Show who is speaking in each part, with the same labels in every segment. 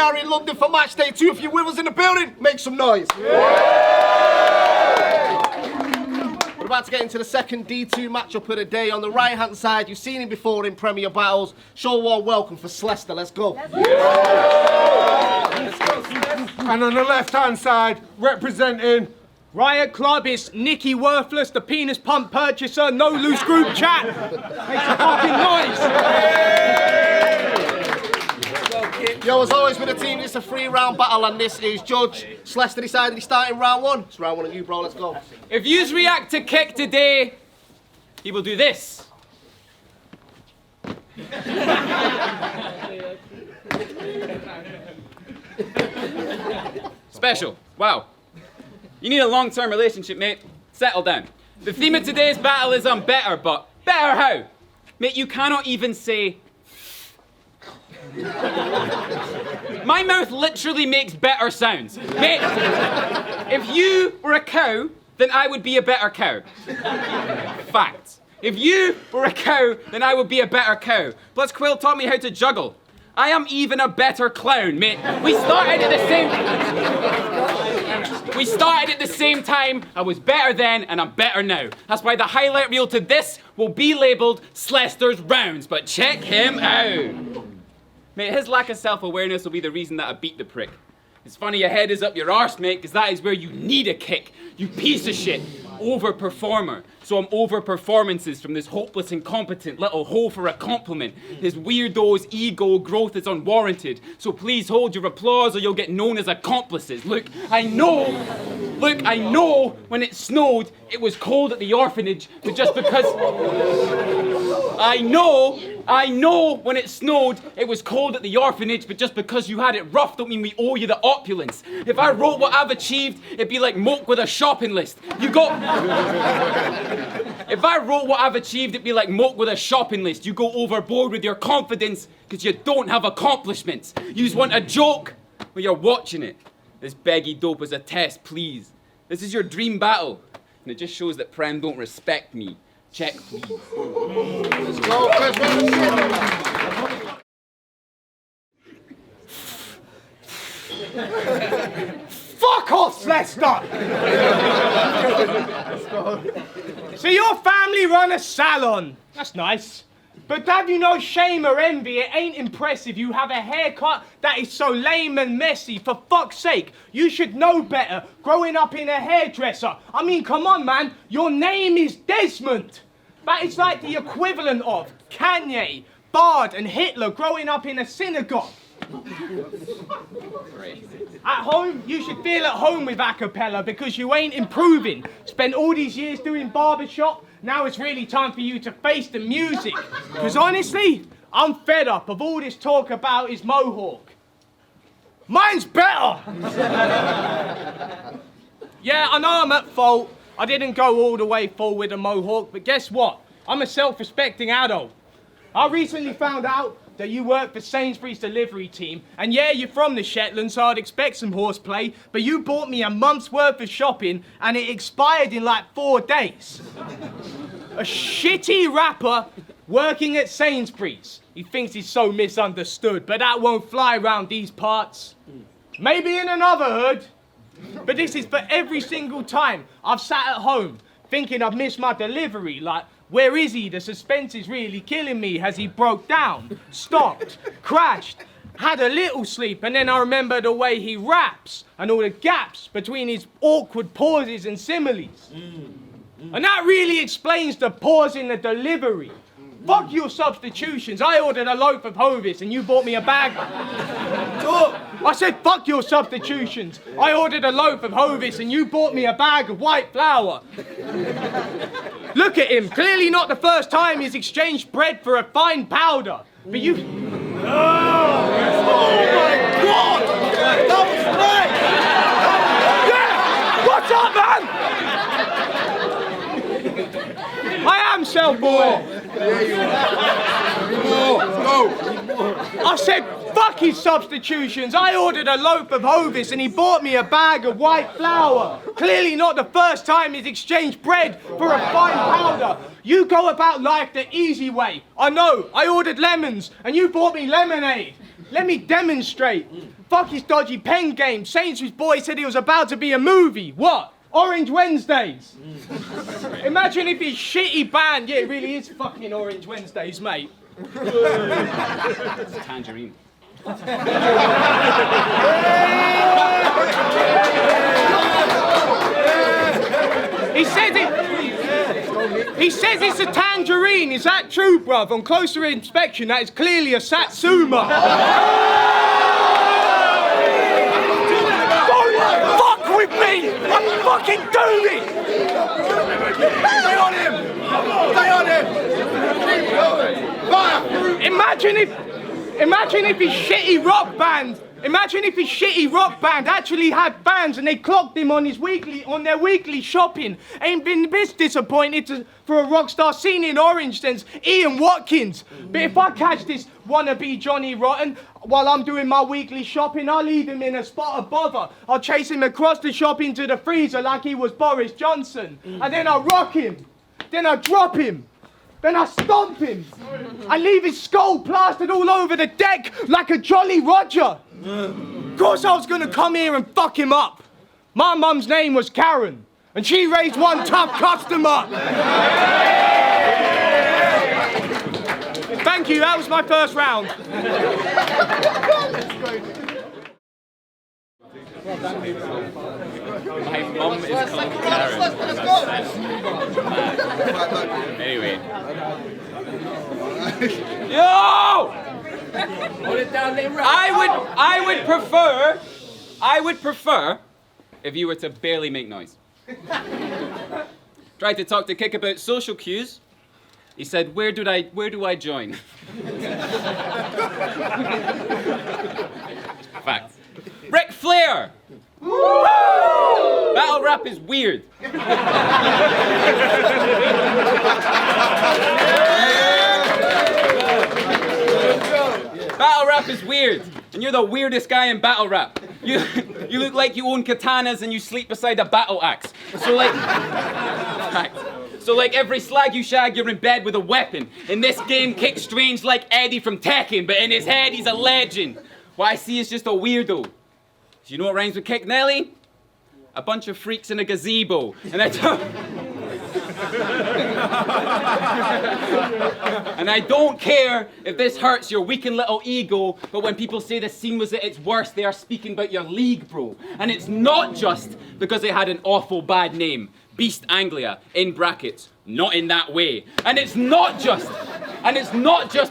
Speaker 1: are in London for match day 2. If you're with us in the building, make some noise. We're about to get into the second D2 matchup of the day. On the right-hand side, you've seen him before in Premier Battles. Show a warm welcome for Slester. Let's go.
Speaker 2: And on the left-hand side, representing
Speaker 3: Riot Club, is Nicky Worthless, the penis pump purchaser, no loose group chat. Make some fucking noise.
Speaker 1: Yo, as always with the team, it's a 3-round battle, and this is Judge Slester decided he's starting round 1. It's round 1 of you, bro. Let's go.
Speaker 4: If yous react to Kick today, he will do this. Special. Wow. You need a long-term relationship, mate. Settle down. The theme of today's battle is on better, but better how? Mate, you cannot even say... My mouth literally makes better sounds. Mate, if you were a cow, then I would be a better cow. Fact. If you were a cow, then I would be a better cow. Plus, Quill taught me how to juggle. I am even a better clown, mate. We started at the same time. I was better then, and I'm better now. That's why the highlight reel to this will be labelled Slester's Rounds, but check him out. Mate, his lack of self-awareness will be the reason that I beat the prick. It's funny your head is up your arse, mate, because that is where you need a kick. You piece of shit. Overperformer. So I'm over performances from this hopeless, incompetent little hoe for a compliment. His weirdo's ego growth is unwarranted. So please hold your applause or you'll get known as accomplices. Look, I know when it snowed, it was cold at the orphanage, but just because... I know when it snowed, it was cold at the orphanage, but just because you had it rough don't mean we owe you the opulence. If I wrote what I've achieved, it'd be like Moke with a shopping list. If I wrote what I've achieved, it'd be like Moke with a shopping list. You go overboard with your confidence because you don't have accomplishments. You just want a joke when you're watching it. This beggy dope is a test, please. This is your dream battle, and it just shows that Prem don't respect me. Check, please.
Speaker 1: Let's go.
Speaker 3: Fuck off, Slester! So your family run a salon. That's nice. But have you no shame or envy? It ain't impressive you have a haircut that is so lame and messy. For fuck's sake, you should know better growing up in a hairdresser. I mean, come on, man. Your name is Desmond. That is like the equivalent of Kanye, Bard, and Hitler growing up in a synagogue. At home, you should feel at home with a cappella because you ain't improving. Spent all these years doing barbershop, now it's really time for you to face the music. Because honestly, I'm fed up of all this talk about his mohawk. Mine's better! Yeah, I know I'm at fault. I didn't go all the way full with a mohawk, but guess what? I'm a self-respecting adult. I recently found out that you work for Sainsbury's delivery team, and yeah, you're from the Shetland, so I'd expect some horseplay, but you bought me a month's worth of shopping, and it expired in like 4 days. A shitty rapper working at Sainsbury's. He thinks he's so misunderstood, but that won't fly around these parts. Maybe in another hood. But this is for every single time I've sat at home thinking I've missed my delivery, like, where is he? The suspense is really killing me. Has he broke down, stopped, crashed, had a little sleep, and then I remember the way he raps and all the gaps between his awkward pauses and similes. And that really explains the pause in the delivery. Fuck your substitutions. I ordered a loaf of Hovis and you bought me a bag. I said, fuck your substitutions. I ordered a loaf of Hovis and you bought me a bag of white flour. Look at him. Clearly not the first time he's exchanged bread for a fine powder. But you... Oh my God! That was great! Yeah! What's up, man? I am self-aware.
Speaker 2: There you are. Go.
Speaker 3: I said, fuck his substitutions. I ordered a loaf of Hovis and he bought me a bag of white flour. Clearly not the first time he's exchanged bread for a fine powder. You go about life the easy way. I know, I ordered lemons and you bought me lemonade. Let me demonstrate. Fuck his dodgy pen game. Sainsbury's boy said he was about to be a movie. What? Orange Wednesdays. Imagine if his shitty band, yeah, it really is fucking Orange Wednesdays, mate.
Speaker 4: It's a tangerine.
Speaker 3: He says it's a tangerine. Is that true, bruv? On closer inspection, that is clearly a satsuma. Don't fuck with me! I'm fucking doing it!
Speaker 2: Stay on him! Stay on him!
Speaker 3: Imagine if his shitty rock band. Imagine if his shitty rock band actually had fans and they clocked him on their weekly shopping. Ain't been this disappointed for a rock star scene in Orange since Ian Watkins. But if I catch this wannabe Johnny Rotten while I'm doing my weekly shopping, I'll leave him in a spot of bother. I'll chase him across the shop into the freezer like he was Boris Johnson. And then I'll rock him. Then I'll drop him. Then I stomp him. I leave his skull plastered all over the deck like a Jolly Roger. Of course I was gonna come here and fuck him up. My mum's name was Karen, and she raised one tough customer. Thank you, that was my first round.
Speaker 4: My mum is called Karen. Anyway. Yo! I would prefer if you were to barely make noise. Tried to talk to Kick about social cues. He said, where do I join? Fact. Ric Flair! Battle rap is weird. Battle rap is weird, and you're the weirdest guy in battle rap. You look like you own katanas and you sleep beside a battle axe. So like every slag you shag, you're in bed with a weapon. In this game, Kick's strange like Eddie from Tekken, but in his head, he's a legend. What I see is just a weirdo. Do you know what rhymes with Kick Nelly? A bunch of freaks in a gazebo. And I don't care if this hurts your weakened little ego, but when people say the scene was at its worst, they are speaking about your league, bro. And it's not just because it had an awful bad name. Beast Anglia, in brackets, not in that way. And it's not just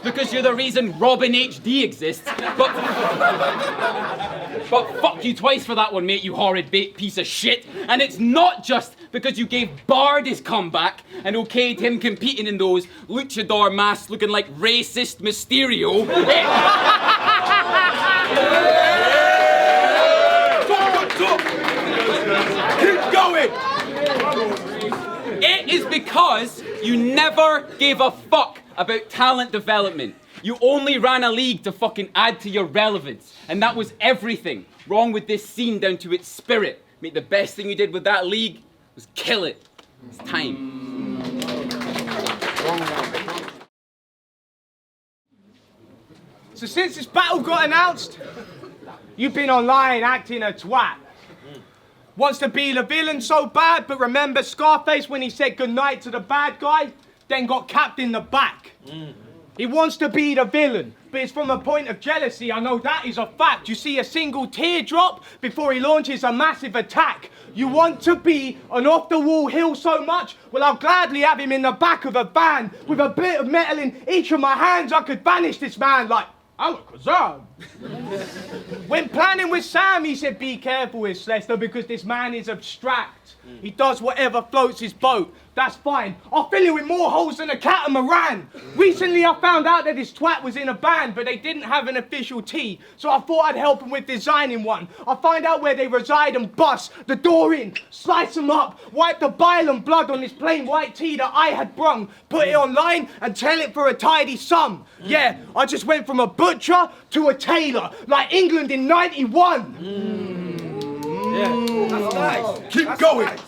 Speaker 4: because you're the reason Robin HD exists, but fuck you twice for that one, mate, you horrid piece of shit. And it's not just because you gave Bard his comeback and okayed him competing in those luchador masks looking like racist Mysterio.
Speaker 2: Keep going!
Speaker 4: It is because you never gave a fuck about talent development. You only ran a league to fucking add to your relevance. And that was everything wrong with this scene down to its spirit. Mate, the best thing you did with that league was kill it. It's time.
Speaker 3: So since this battle got announced, you've been online acting a twat. Wants to be the villain so bad, but remember Scarface when he said goodnight to the bad guy, then got capped in the back. He wants to be the villain, but it's from a point of jealousy. I know that is a fact. You see a single teardrop before he launches a massive attack. You want to be an off-the-wall heel so much? Well, I'll gladly have him in the back of a van with a bit of metal in each of my hands. I could banish this man like Alakazam. When planning with Sam, he said, be careful with Slester because this man is abstract. He does whatever floats his boat. That's fine. I'll fill you with more holes than a catamaran. Recently, I found out that this twat was in a band, but they didn't have an official tee. So I thought I'd help him with designing one. I'll find out where they reside and bust the door in, slice them up, wipe the bile and blood on this plain white tee that I had brung, put it online and sell it for a tidy sum. Yeah, I just went from a butcher to a tailor, like England in '91.
Speaker 2: Yeah, that's nice. Keep going. Nice.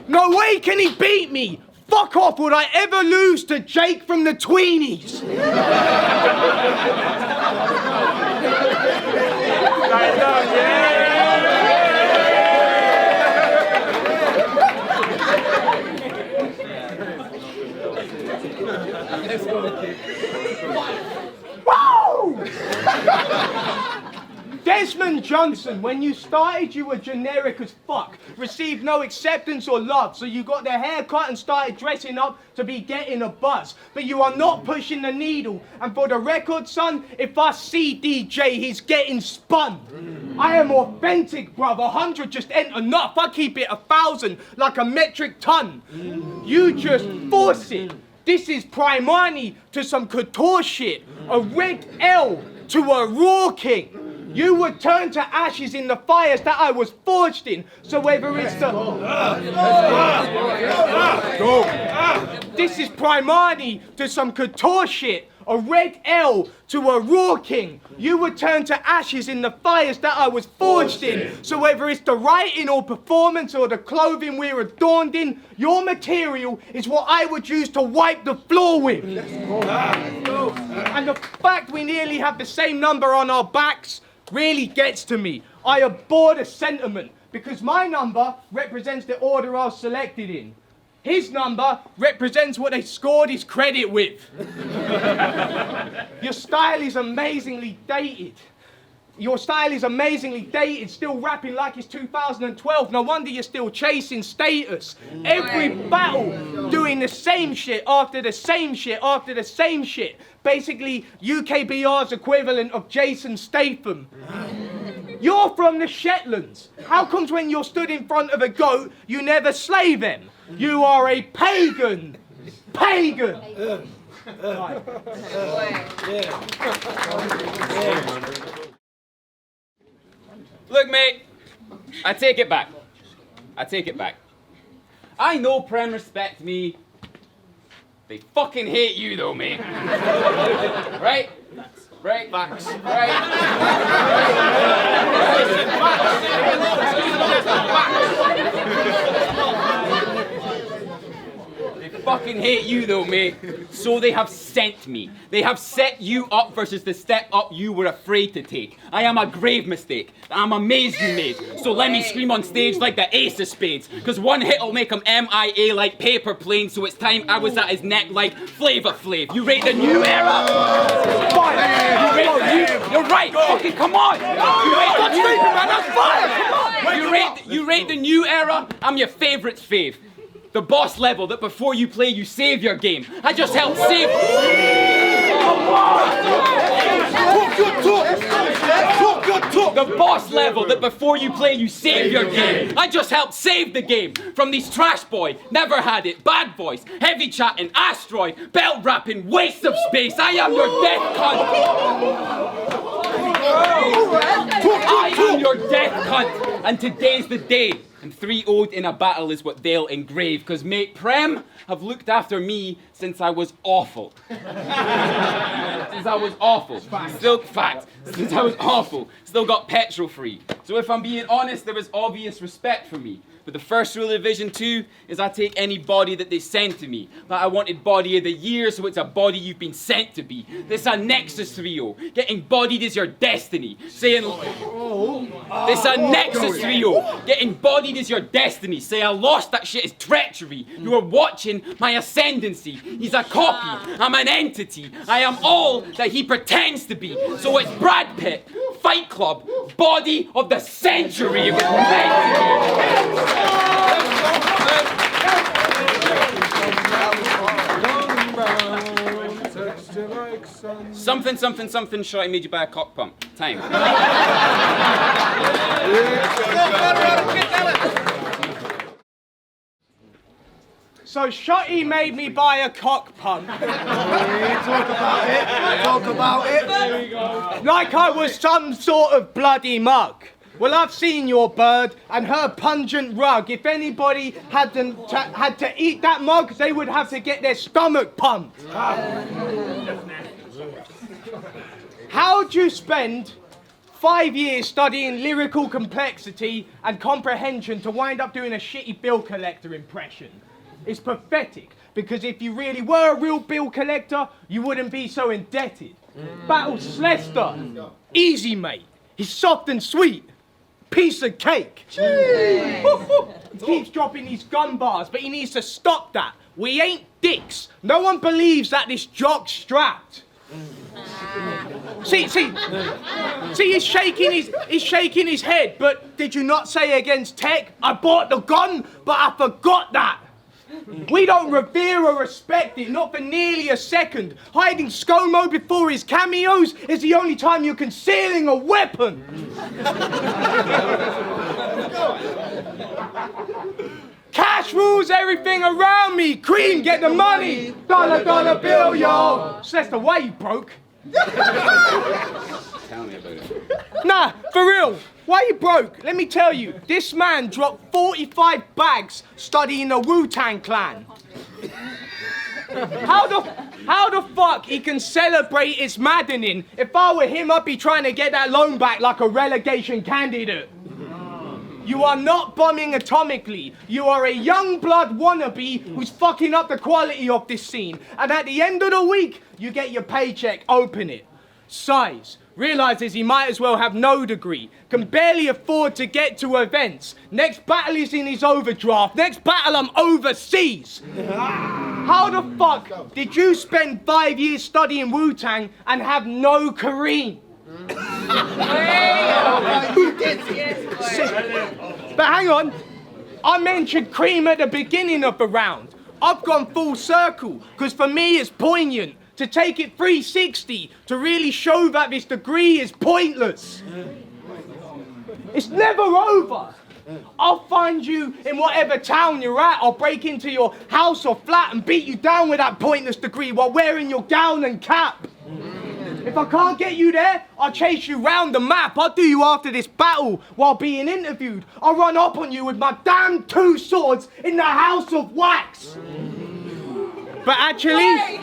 Speaker 3: No way can he beat me! Fuck off, would I ever lose to Jake from the Tweenies? Desmond Johnson, when you started, you were generic as fuck. Received no acceptance or love, so you got the haircut and started dressing up to be getting a buzz. But you are not pushing the needle. And for the record, son, if I see DJ, he's getting spun. I am authentic, bruv. 100 just ain't enough. I keep it 1,000 like a metric ton. You just force it. This is Primani to some couture shit. A red L to a raw king. You would turn to ashes in the fires that I was forged in. So whether it's the... This is Primani to some couture shit. A red L to a raw king. You would turn to ashes in the fires that I was forged in. So whether it's the writing or performance or the clothing we're adorned in, your material is what I would use to wipe the floor with. And the fact we nearly have the same number on our backs really gets to me. I abhor the sentiment because my number represents the order I was selected in. His number represents what they scored his credit with. Your style is amazingly dated. Still rapping like it's 2012. No wonder you're still chasing status. Every battle doing the same shit after the same shit after the same shit. Basically, UKBR's equivalent of Jason Statham. You're from the Shetlands. How comes when you're stood in front of a goat, you never slay them? You are a pagan. Pagan.
Speaker 4: Look, mate, I take it back. I know Prem respect me. They fucking hate you though, mate. Right? Right? Facts. Right? They fucking hate you though, mate. So they have sent me. They have set you up versus the step up you were afraid to take. I am a grave mistake. I'm amazed you made. So let me scream on stage like the ace of spades. Cause one hit'll make him MIA like paper plane. So it's time I was at his neck like Flava Flav. You rate the new era? You're right. Fucking come on. You rate the new era? I'm your favorite's fave. The boss level that before you play you save your game. I just helped save. The boss level that before you play you save your game. I just helped save the game from these trash boy, never had it, bad voice, heavy chatting, asteroid, belt rapping, waste of space. I am your death cunt. I am your death cunt. And today's the day. And 3-0'd in a battle is what they'll engrave. Cause mate, Prem have looked after me since I was awful. Since I was awful. Still got petrol free. So if I'm being honest, there was obvious respect for me. But the first rule of Division 2 is I take any body that they send to me. Like I wanted body of the year, so it's a body you've been sent to be. This a Nexus 3-0. Getting bodied is your destiny. Saying this a Nexus 3-0. Getting bodied is your destiny. Say I lost, that shit is treachery. You are watching my ascendancy. He's a copy. I'm an entity. I am all that he pretends to be. So it's Brad Pitt, Fight Club, body of the century. It was meant to be. Something, Shotty made you buy a cock pump. Time.
Speaker 3: So Shotty made me buy a cock pump.
Speaker 1: Talk about it.
Speaker 3: There we go. Like I was some sort of bloody mug. Well, I've seen your bird and her pungent rug. If anybody had to eat that mug, they would have to get their stomach pumped. How'd you spend 5 years studying lyrical complexity and comprehension to wind up doing a shitty bill collector impression? It's pathetic, because if you really were a real bill collector, you wouldn't be so indebted. Battle Slester. Easy, mate. He's soft and sweet. Piece of cake. He keeps dropping these gun bars, but he needs to stop that. We ain't dicks. No one believes that this jock's strapped. See, he's shaking his head, but did you not say against tech? I bought the gun, but I forgot that. We don't revere or respect it, not for nearly a second. Hiding ScoMo before his cameos is the only time you're concealing a weapon. Cash rules everything around me. Cream, get the money. Dollar, dollar bill, yo. Slester, why you broke?
Speaker 4: Tell me about it.
Speaker 3: Nah, for real. Why you broke? Let me tell you. This man dropped 45 bags studying the Wu-Tang Clan. How the fuck he can celebrate is maddening. If I were him, I'd be trying to get that loan back like a relegation candidate. You are not bombing atomically. You are a young blood wannabe who's fucking up the quality of this scene. And at the end of the week, you get your paycheck, open it. Sighs. Realizes he might as well have no degree. Can barely afford to get to events. Next battle is in his overdraft. Next battle I'm overseas. How the fuck did you spend 5 years studying Wu-Tang and have no Kareem? But hang on, I mentioned Cream at the beginning of the round. I've gone full circle, because for me it's poignant to take it 360, to really show that this degree is pointless. It's never over. I'll find you in whatever town you're at. I'll break into your house or flat and beat you down with that pointless degree while wearing your gown and cap. If I can't get you there, I'll chase you round the map. I'll do you after this battle while being interviewed. I'll run up on you with my damn 2 swords in the house of wax. But actually,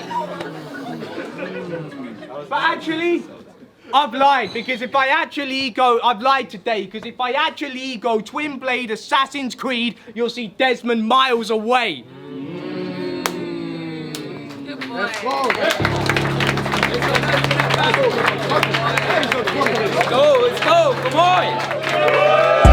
Speaker 3: I've lied, because if I actually go, I've lied today, because if I actually go Twin Blade Assassin's Creed, you'll see Desmond miles away.
Speaker 5: Good boy.
Speaker 4: Let's go, come on!